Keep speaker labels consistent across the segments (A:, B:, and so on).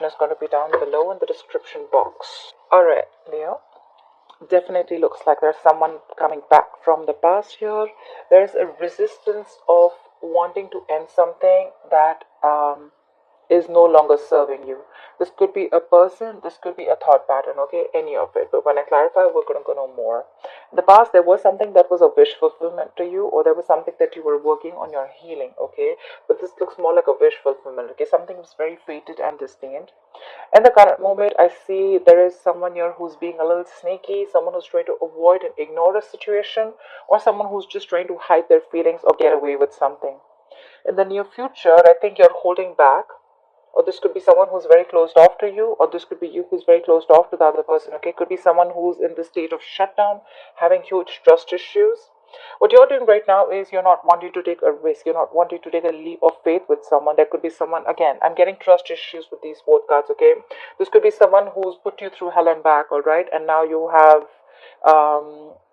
A: information is going to be down below in the description box. Alright, Leo. Definitely looks like there's someone coming back from the past here. There's a resistance of wanting to end something that is no longer serving you. This could be a person, this could be a thought pattern, okay, any of it. But when I clarify, we're going to go know more. In the past, there was something that was a wish fulfillment to you, or there was something that you were working on your healing, okay. But this looks more like a wish fulfillment, okay. Something was very fated and destined. In the current moment, I see there is someone here who's being a little sneaky, someone who's trying to avoid and ignore a situation, or someone who's just trying to hide their feelings or get away with something. In the near future, I think you're holding back, or this could be someone who's very closed off to you, or this could be you who's very closed off to the other person, okay. Could be someone who's in the state of shutdown, having huge trust issues. What you're doing right now is you're not wanting to take a risk, you're not wanting to take a leap of faith with someone. There could be someone, again, I'm getting trust issues with these both cards, okay. This could be someone who's put you through hell and back, alright, and now you have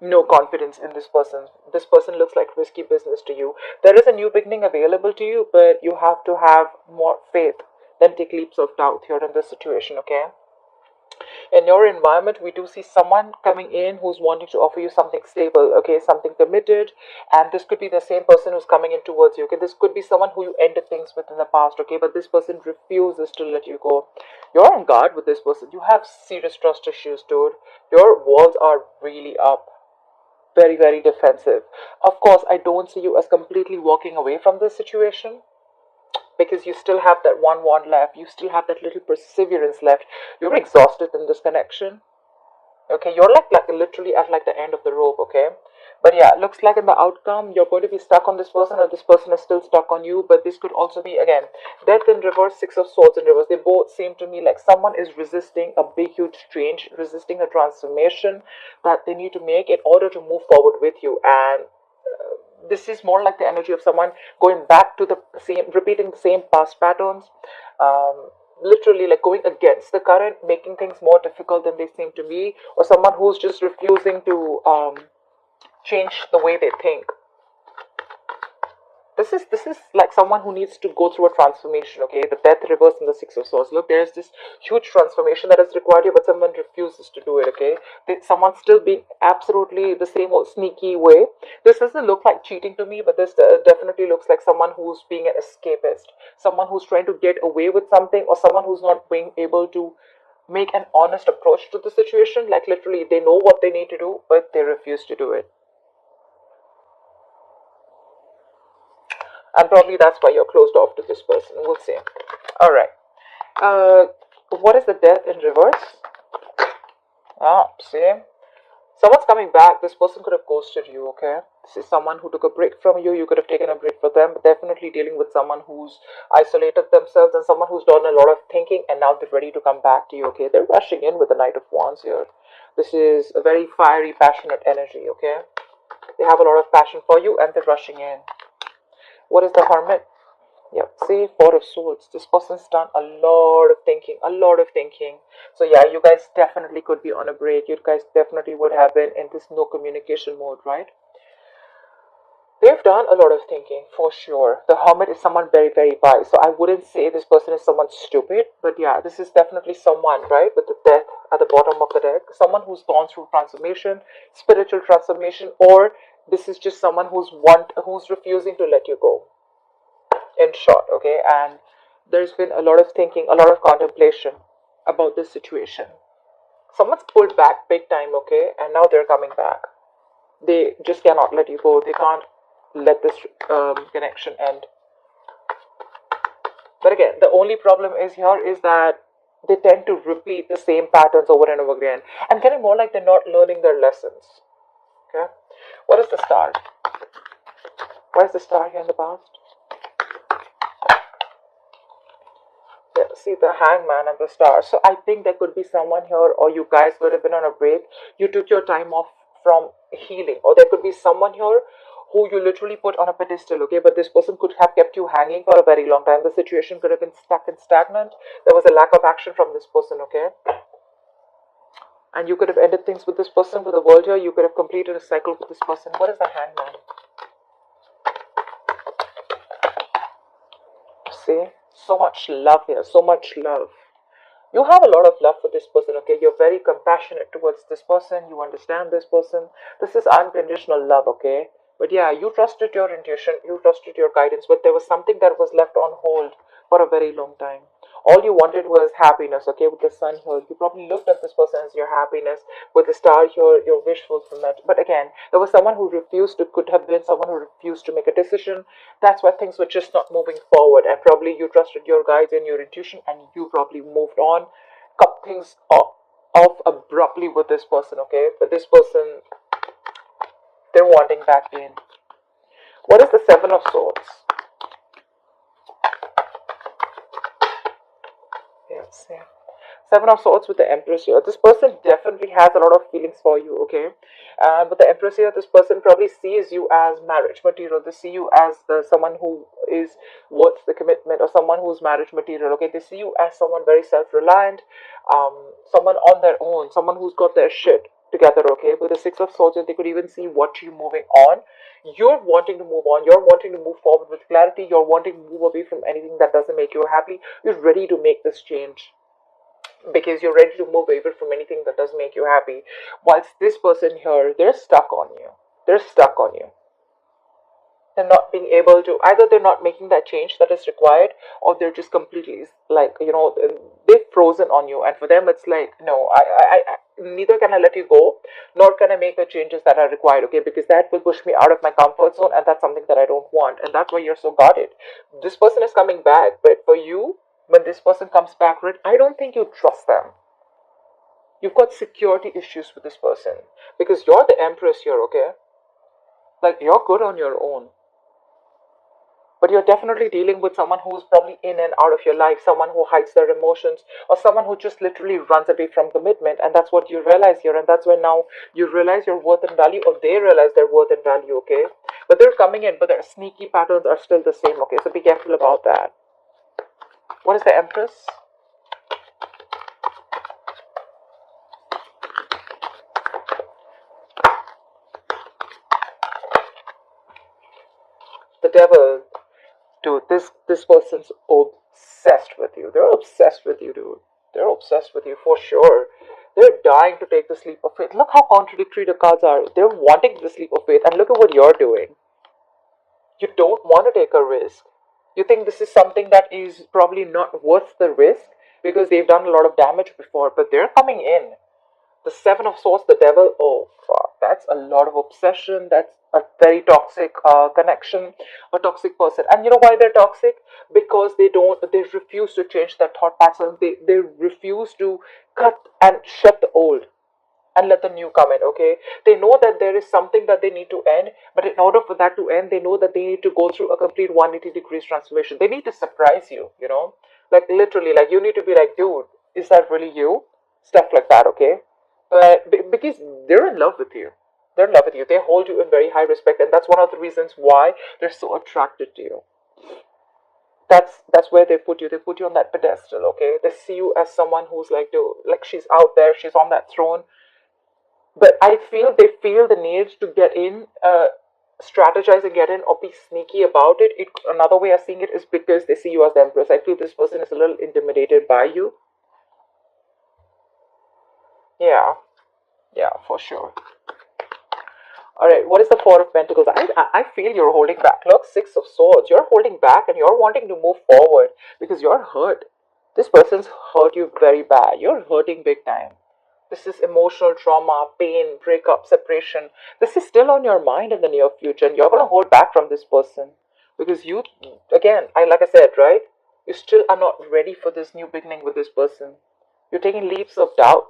A: no confidence in this person. This person looks like risky business to you. There is a new beginning available to you, but you have to have more faith than take leaps of doubt here in this situation, okay. In your environment, we do see someone coming in who's wanting to offer you something stable, okay, something committed, and this could be the same person who's coming in towards you, okay. This could be someone who you ended things with in the past, okay, but this person refuses to let you go. You're on guard with this person. You have serious trust issues, dude. Your walls are really up, very, very defensive. Of course, I don't see you as completely walking away from this situation, because you still have that one wand left, you still have that little perseverance left. You're exhausted in this connection, okay. You're like literally at like the end of the rope, okay. But yeah, it looks like in the outcome you're going to be stuck on this person, or this person is still stuck on you. But this could also be, again, death in reverse, six of swords in reverse. They both seem to me like someone is resisting a big huge change, resisting a transformation that they need to make in order to move forward with you. And this is more like the energy of someone going back to the same, repeating the same past patterns, literally like going against the current, making things more difficult than they seem to be, or someone who's just refusing to change the way they think. This is like someone who needs to go through a transformation, okay. The death reverse and the six of swords. Look, there is this huge transformation that is required here, but someone refuses to do it, okay. Someone's still being absolutely the same old sneaky way. This doesn't look like cheating to me, but this definitely looks like someone who's being an escapist, someone who's trying to get away with something, or someone who's not being able to make an honest approach to the situation. Like literally they know what they need to do, but they refuse to do it. And probably that's why you're closed off to this person. We'll see. Alright. What is the death in reverse? See? Someone's coming back. This person could have ghosted you, okay? This is someone who took a break from you. You could have taken a break for them. But definitely dealing with someone who's isolated themselves, and someone who's done a lot of thinking, and now they're ready to come back to you, okay? They're rushing in with the Knight of Wands here. This is a very fiery, passionate energy, okay? They have a lot of passion for you, and they're rushing in. What is the Hermit? Yep, see, Four of Swords. This person's done a lot of thinking, So yeah, you guys definitely could be on a break. You guys definitely would have been in this no communication mode, right? They've done a lot of thinking, for sure. The Hermit is someone very, very wise. So I wouldn't say this person is someone stupid. But yeah, this is definitely someone, right, with the death at the bottom of the deck. Someone who's gone through transformation, spiritual transformation, or this is just someone who's refusing to let you go, in short, okay. And there's been a lot of thinking, a lot of contemplation about this situation. Someone's pulled back big time, okay, and now they're coming back. They just cannot let you go. They can't let this connection end. But again, the only problem is here is that they tend to repeat the same patterns over and over again. I'm getting more like they're not learning their lessons. Okay. What is the Star? Why is the Star here in the past? Yeah, see the Hangman and the Star. So I think there could be someone here, or you guys would have been on a break. You took your time off from healing, or there could be someone here who you literally put on a pedestal, okay, but this person could have kept you hanging for a very long time. The situation could have been stuck and stagnant. There was a lack of action from this person, okay, and you could have ended things with this person, with the world here. You could have completed a cycle with this person. What is the Hangman? See, so much love here, so much love. You have a lot of love for this person, okay? You're very compassionate towards this person. You understand this person. This is unconditional love, okay? But yeah, you trusted your intuition, you trusted your guidance, but there was something that was left on hold for a very long time. All you wanted was happiness, okay? With the sun here, you probably looked at this person as your happiness. With the star here, your wish fulfillment. But again, there was someone who refused to, could have been someone who refused to make a decision. That's why things were just not moving forward. And probably you trusted your guides and your intuition, and you probably moved on, cut things off abruptly with this person, okay? But this person, they're wanting back in. What is the Seven of Swords? Yes, yeah. Seven of Swords with the Empress here. This person definitely has a lot of feelings for you, okay? But the Empress here, this person probably sees you as marriage material. They see you as someone who is worth the commitment, or someone who's marriage material, okay? They see you as someone very self-reliant, someone on their own, someone who's got their shit together, okay? With the Six of Swords, they could even see what you're moving on. You're wanting to move on. You're wanting to move forward with clarity. You're wanting to move away from anything that doesn't make you happy. You're ready to make this change because you're ready to move away from anything that does make you happy. Whilst this person here, they're stuck on you. They're stuck on you. They're not being able to, either they're not making that change that is required, or they're just completely like, they've frozen on you. And for them, it's like, no, neither can I let you go, nor can I make the changes that are required, okay? Because that will push me out of my comfort zone, and that's something that I don't want. And that's why you're so guarded. This person is coming back, but for you, when this person comes back, right, I don't think you trust them. You've got security issues with this person because you're the Empress here, okay? Like, you're good on your own. But you're definitely dealing with someone who's probably in and out of your life, someone who hides their emotions, or someone who just literally runs away from commitment. And that's what you realize here. And that's when now you realize your worth and value, or they realize their worth and value, okay? But they're coming in, but their sneaky patterns are still the same, okay? So be careful about that. What is the Empress? The Devil. Dude, this person's obsessed with you. They're obsessed with you, dude. They're obsessed with you for sure. They're dying to take the leap of faith. Look how contradictory the cards are. They're wanting this leap of faith, and look at what you're doing. You don't want to take a risk. You think this is something that is probably not worth the risk because they've done a lot of damage before, but they're coming in. The Seven of Swords, the Devil, oh fuck, that's a lot of obsession. That's a very toxic connection, a toxic person. And you know why they're toxic? Because they refuse to change their thought patterns. They refuse to cut and shut the old and let the new come in, okay? They know that there is something that they need to end, but in order for that to end, they know that they need to go through a complete 180 degrees transformation. They need to surprise you, Like literally, like you need to be like, dude, is that really you? Stuff like that, okay? But because they're in love with you. They're in love with you. They hold you in very high respect, and that's one of the reasons why they're so attracted to you. That's where they put you. They put you on that pedestal, okay? They see you as someone who's like, dude, like she's out there, she's on that throne. But I feel they feel the need to get in, strategize and get in, or be sneaky about it. Another way of seeing it is because they see you as the Empress. I feel this person is a little intimidated by you. Yeah, yeah, for sure. All right, what is the Four of Pentacles? I feel you're holding back. Look, Six of Swords. You're holding back and you're wanting to move forward because you're hurt. This person's hurt you very bad. You're hurting big time. This is emotional trauma, pain, breakup, separation. This is still on your mind in the near future, and you're going to hold back from this person because you, again, like I said, right? You still are not ready for this new beginning with this person. You're taking leaps of doubt.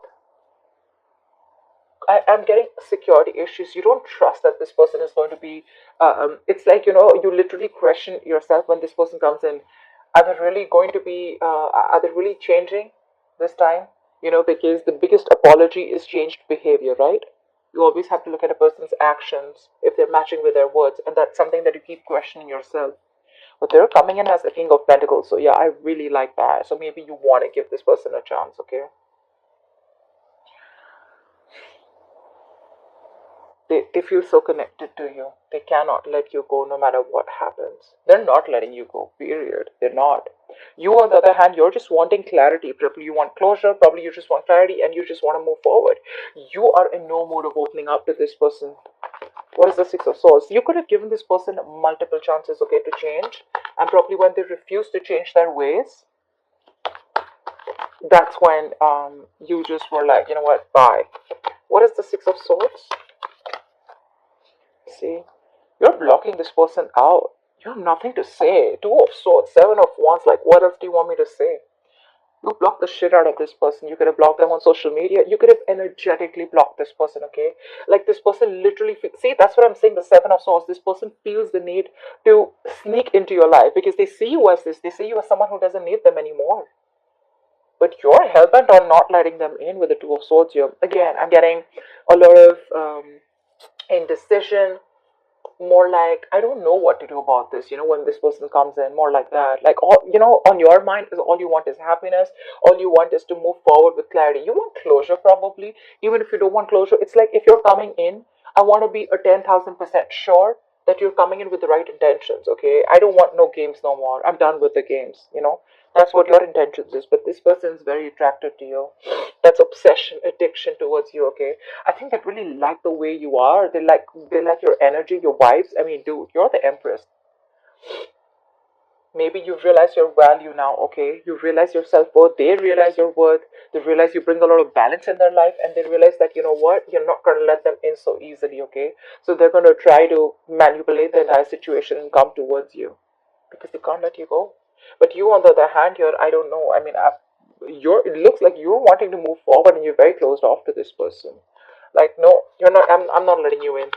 A: I'm getting security issues. You don't trust that this person is going to be. It's like, you literally question yourself when this person comes in. Are they really going to be? Are they really changing this time? Because the biggest apology is changed behavior, right? You always have to look at a person's actions if they're matching with their words, and that's something that you keep questioning yourself. But they're coming in as the King of Pentacles, so yeah, I really like that. So maybe you want to give this person a chance, okay? They feel so connected to you. They cannot let you go no matter what happens. They're not letting you go, period. They're not. You, on the other hand, you're just wanting clarity. Probably you want closure, probably you just want clarity, and you just want to move forward. You are in no mood of opening up to this person. What is the Six of Swords? You could have given this person multiple chances, okay, to change. And probably when they refuse to change their ways, that's when you just were like, you know what, bye. What is the Six of Swords? See, you're blocking this person out. You have nothing to say. Two of Swords, Seven of Wands, like what else do you want me to say? You block the shit out of this person. You could have blocked them on social media. You could have energetically blocked this person, okay? Like this person literally, see, that's what I'm saying, the Seven of Swords. This person feels the need to sneak into your life because they see you as this. They see you as someone who doesn't need them anymore. But you're hellbent on not letting them in with the Two of Swords here. Again, I'm getting a lot of indecision, more like I don't know what to do about this, when this person comes in, more like that, like all, on your mind is all you want is happiness, all you want is to move forward with clarity. You want closure, probably. Even if you don't want closure, it's like if you're coming in, I want to be a 10,000% sure that you're coming in with the right intentions, okay? I don't want no games no more. I'm done with the games. That's what your intentions is. But this person is very attracted to you. That's obsession, addiction towards you, okay? I think they really like the way you are. They like your energy, your vibes. I mean, dude, you're the empress. Maybe you realize your value now, okay? You realize your self-worth. They realize your worth. They realize you bring a lot of balance in their life, and they realize that, you know what, you're not going to let them in so easily, okay? So they're going to try to manipulate the entire situation and come towards you because they can't let you go. But you, on the other hand, here, I don't know. I mean, it looks like you're wanting to move forward and you're very closed off to this person. Like, no, you're not. I'm not letting you in.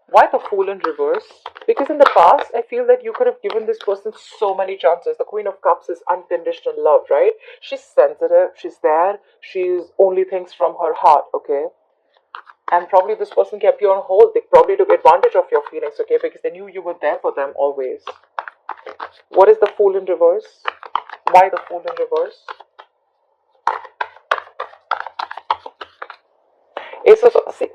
A: Why the Fool in reverse? Because in the past, I feel that you could have given this person so many chances. The Queen of Cups is unconditional love, right? She's sensitive, she's there, she's only thinks from her heart, okay? And probably this person kept you on hold. They probably took advantage of your feelings, okay? Because they knew you were there for them always. What is the Fool in reverse? Why the Fool in reverse? See,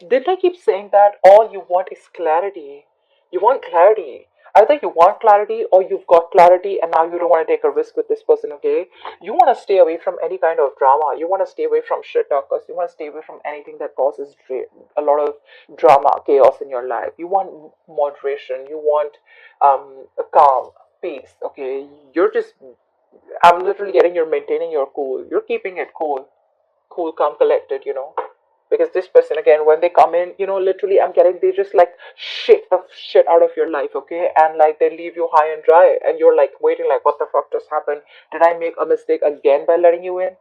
A: didn't I keep saying that all you want is clarity? You want clarity. Either you want clarity or you've got clarity and now you don't want to take a risk with this person, okay? You want to stay away from any kind of drama. You want to stay away from shit talkers. You want to stay away from anything that causes a lot of drama, chaos in your life. You want moderation. You want a calm, peace, okay? I'm literally getting you're maintaining your cool. You're keeping it cool, calm, collected. Because this person, again, when they come in, literally I'm getting, they just like shake the shit out of your life, okay? And like they leave you high and dry and you're like waiting like what the fuck just happened? Did I make a mistake again by letting you in?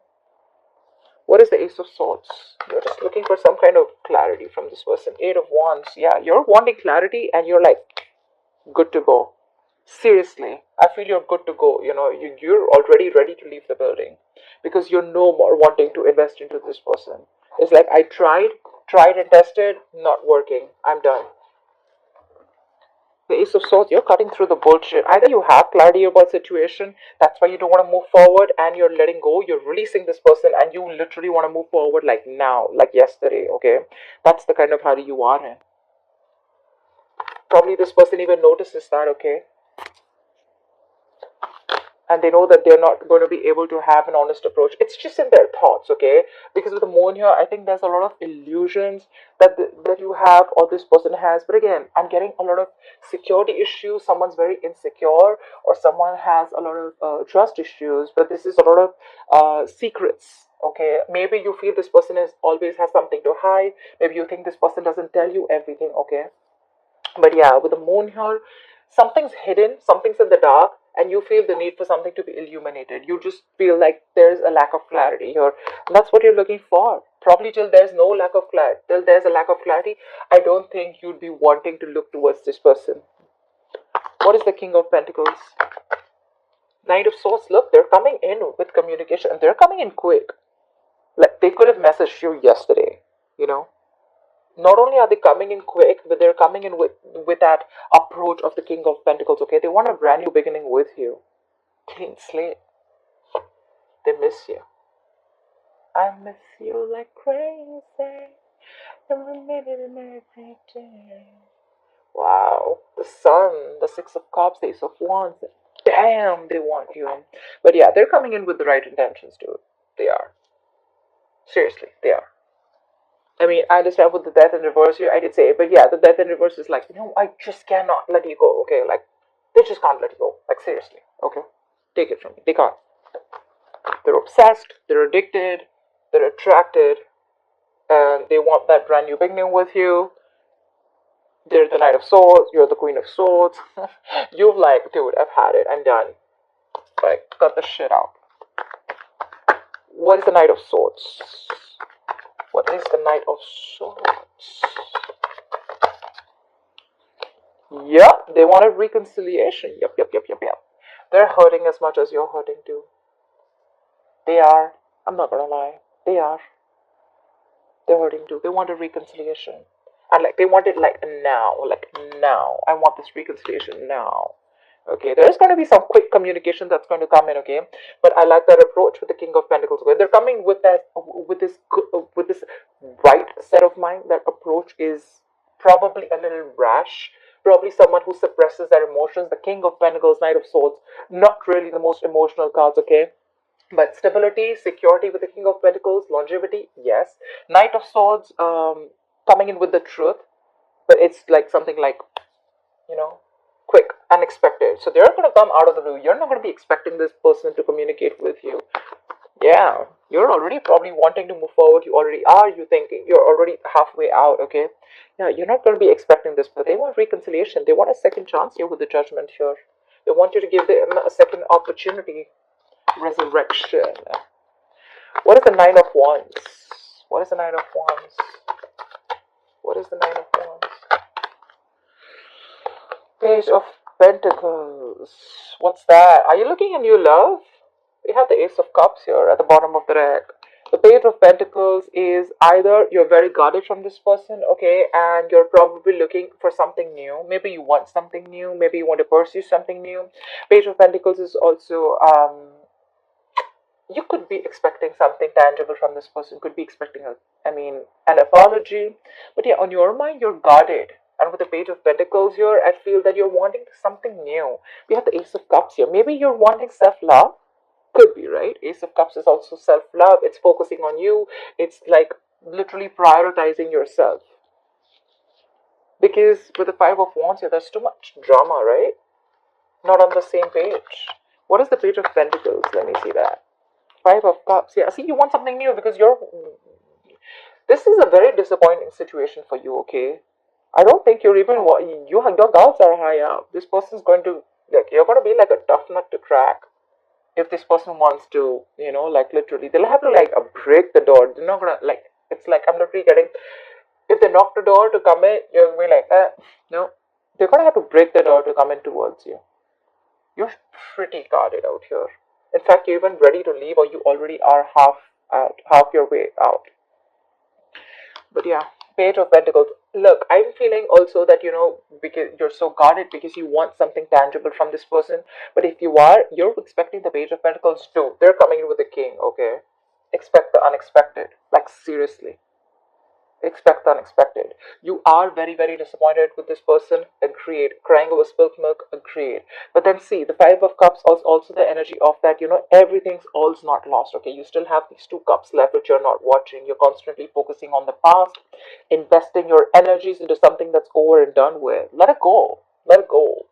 A: What is the Ace of Swords? You're just looking for some kind of clarity from this person. Eight of Wands. Yeah, you're wanting clarity and you're like good to go. Seriously, I feel you're good to go. You're already ready to leave the building because you're no more wanting to invest into this person. It's like I tried and tested, not working. I'm done. The Ace of Swords, you're cutting through the bullshit. Either you have clarity about situation, that's why you don't want to move forward, and you're letting go. You're releasing this person, and you literally want to move forward like now, like yesterday. Okay, that's the kind of hurry you are in. Probably this person even notices that. Okay, and they know that they're not going to be able to have an honest approach. It's just in their thoughts, okay? Because with the moon here, I think there's a lot of illusions that you have or this person has. But again, I'm getting a lot of security issues. Someone's very insecure, or someone has a lot of trust issues. But this is a lot of secrets. Okay, maybe you feel this person is always has something to hide. Maybe you think this person doesn't tell you everything. Okay, but yeah, with the moon here, something's hidden, something's in the dark, and you feel the need for something to be illuminated. You just feel like there's a lack of clarity here. And that's what you're looking for. Probably till there's no lack of clarity, till there's a lack of clarity, I don't think you'd be wanting to look towards this person. What is the King of Pentacles? Knight of Swords. Look, they're coming in with communication, and they're coming in quick. Like they could have messaged you yesterday. Not only are they coming in quick, but they're coming in with that approach of the King of Pentacles, okay? They want a brand new beginning with you. Clean slate. They miss you. I miss you like crazy. Every minute and every day. Wow. The Sun, the Six of Cups, the Ace of Wands. damn, they want you. But yeah, they're coming in with the right intentions, dude. They are. Seriously, they are. I mean, I understand with the death in reverse here, I did say it, but yeah, the death in reverse is like, I just cannot let you go, okay? Like, they just can't let you go. Like, seriously, okay? Take it from me. They can't. They're obsessed, they're addicted, they're attracted, and they want that brand new beginning with you. They're the Knight of Swords, you're the Queen of Swords. You've like, dude, I've had it, I'm done. Like, cut the shit out. What is the Knight of Swords? What is the Knight of Swords? Yep, they want a reconciliation. Yep. They're hurting as much as you're hurting too. They are. I'm not gonna lie. They are. They're hurting too. They want a reconciliation. And like, they want it like now. Like, now. I want this reconciliation now. Okay, there's going to be some quick communication that's going to come in, okay, but I like that approach with the King of Pentacles. When they're coming with this right set of mind, that approach is probably a little rash, probably someone who suppresses their emotions. The King of Pentacles, Knight of Swords, not really the most emotional cards, okay, but stability, security with the King of Pentacles, longevity, yes. Knight of Swords, coming in with the truth, but it's like something like, quick, unexpected. So they're going to come out of the blue. You're not going to be expecting this person to communicate with you. Yeah, you're already probably wanting to move forward. You already are. You thinking you're already halfway out. Okay. Yeah, you're not going to be expecting this, but they want reconciliation. They want a second chance here with the Judgment here. They want you to give them a second opportunity. Resurrection. What is the Nine of Wands? What is the Nine of Wands? What is the Nine of Wands? Page of Pentacles. What's that? Are you looking at new love? We have the Ace of Cups here at the bottom of the deck. The Page of Pentacles is either you're very guarded from this person, okay, and you're probably looking for something new. Maybe you want something new. Maybe you want to pursue something new. Page of Pentacles is also, you could be expecting something tangible from this person. Could be expecting, an apology. But yeah, on your mind, you're guarded. And with the Page of Pentacles here, I feel that you're wanting something new. We have the Ace of Cups here. Maybe you're wanting self-love. Could be, right? Ace of Cups is also self-love. It's focusing on you. It's like literally prioritizing yourself. Because with the Five of Wands here, there's too much drama, right? Not on the same page. What is the Page of Pentacles? Let me see that. Five of Cups. Yeah, see, you want something new because this is a very disappointing situation for you, okay? I don't think you're even, your guards are high up. This person's going to, you're going to be like a tough nut to crack. If this person wants to, like literally, they'll have to break the door. They're not going to, it's like I'm literally getting, if they knock the door to come in, you're going to be like, no. They're going to have to break the door to come in towards you. You're pretty guarded out here. In fact, you're even ready to leave, or you already are half your way out. But yeah, Page of Pentacles. Look, I'm feeling also that, because you're so guarded because you want something tangible from this person. But if you're expecting the Page of Pentacles too. They're coming in with the King, okay? Expect the unexpected. Like, seriously. Expect the unexpected. You are very, very disappointed with this person. Agreed. Crying over spilled milk. Agreed. But then see, the Five of Cups is also the energy of that, everything's all's not lost, okay? You still have these two cups left which you're not watching. You're constantly focusing on the past, investing your energies into something that's over and done with. Let it go. Let it go.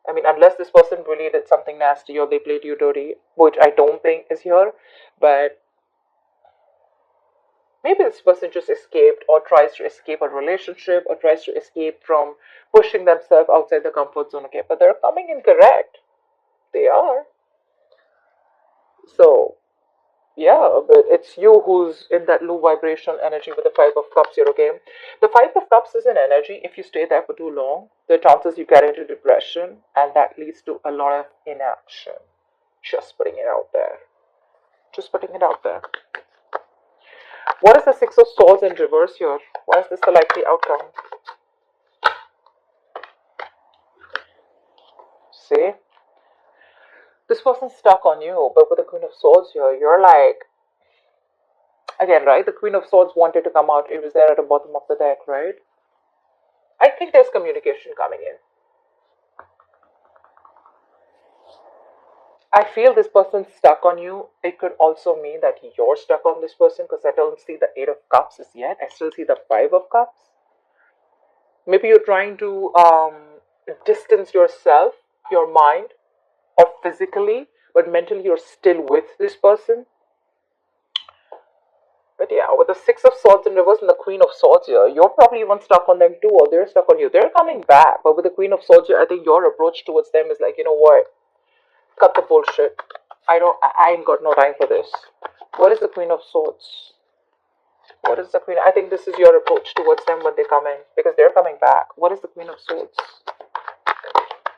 A: Unless this person really did something nasty or they played you dirty, which I don't think is here, but maybe this person just escaped or tries to escape a relationship or tries to escape from pushing themselves outside the comfort zone, okay? But they're coming in correct. They are. So, yeah, but it's you who's in that low vibrational energy with the Five of Cups here, okay? The Five of Cups is an energy. If you stay there for too long, the chances you get into depression, and that leads to a lot of inaction. Just putting it out there. Just putting it out there. What is the Six of Swords in reverse here? Why is this the likely outcome? See? This person's stuck on you, but with the Queen of Swords here, you're like, again, right? The Queen of Swords wanted to come out. It was there at the bottom of the deck, right? I think there's communication coming in. I feel this person's stuck on you. It could also mean that you're stuck on this person, because I don't see the Eight of Cups as yet. I still see the Five of Cups. Maybe you're trying to distance yourself, your mind, or physically, but mentally you're still with this person. But yeah, with the Six of Swords in reverse and the Queen of Swords here, you're probably even stuck on them too, or they're stuck on you. They're coming back, but with the Queen of Swords here, I think your approach towards them is like, you know what? Cut the bullshit. I ain't got no time for this. What is the Queen of Swords? What is the Queen? I think this is your approach towards them when they come in, because they're coming back. What is the Queen of Swords?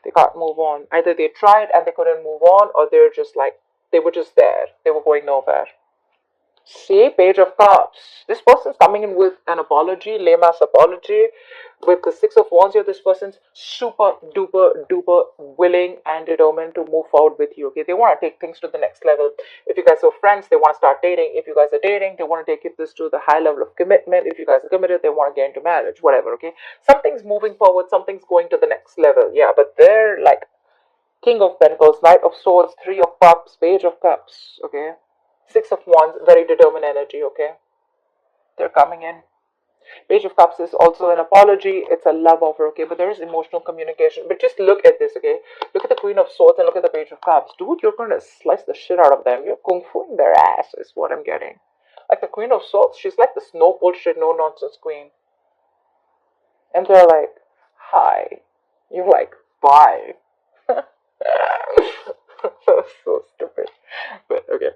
A: They can't move on. Either they tried and they couldn't move on, or they're just like, they were just there. They were going nowhere. See, Page of Cups. This person's coming in with an apology, lame ass apology. With the Six of Wands here, this person's super duper duper willing and determined to move forward with you. Okay, they want to take things to the next level. If you guys are friends, they want to start dating. If you guys are dating, they want to take this to the high level of commitment. If you guys are committed, they want to get into marriage. Whatever. Okay, something's moving forward. Something's going to the next level. Yeah, but they're like King of Pentacles, Knight of Swords, Three of Cups, Page of Cups. Okay. Six of Wands, very determined energy, okay? They're coming in. Page of Cups is also an apology. It's a love offer, okay? But there is emotional communication. But just look at this, okay? Look at the Queen of Swords and look at the Page of Cups. Dude, you're going to slice the shit out of them. You're kung fuing their ass is what I'm getting. Like the Queen of Swords, she's like this no bullshit, no nonsense queen. And they're like, hi. You're like, bye. So stupid. But okay.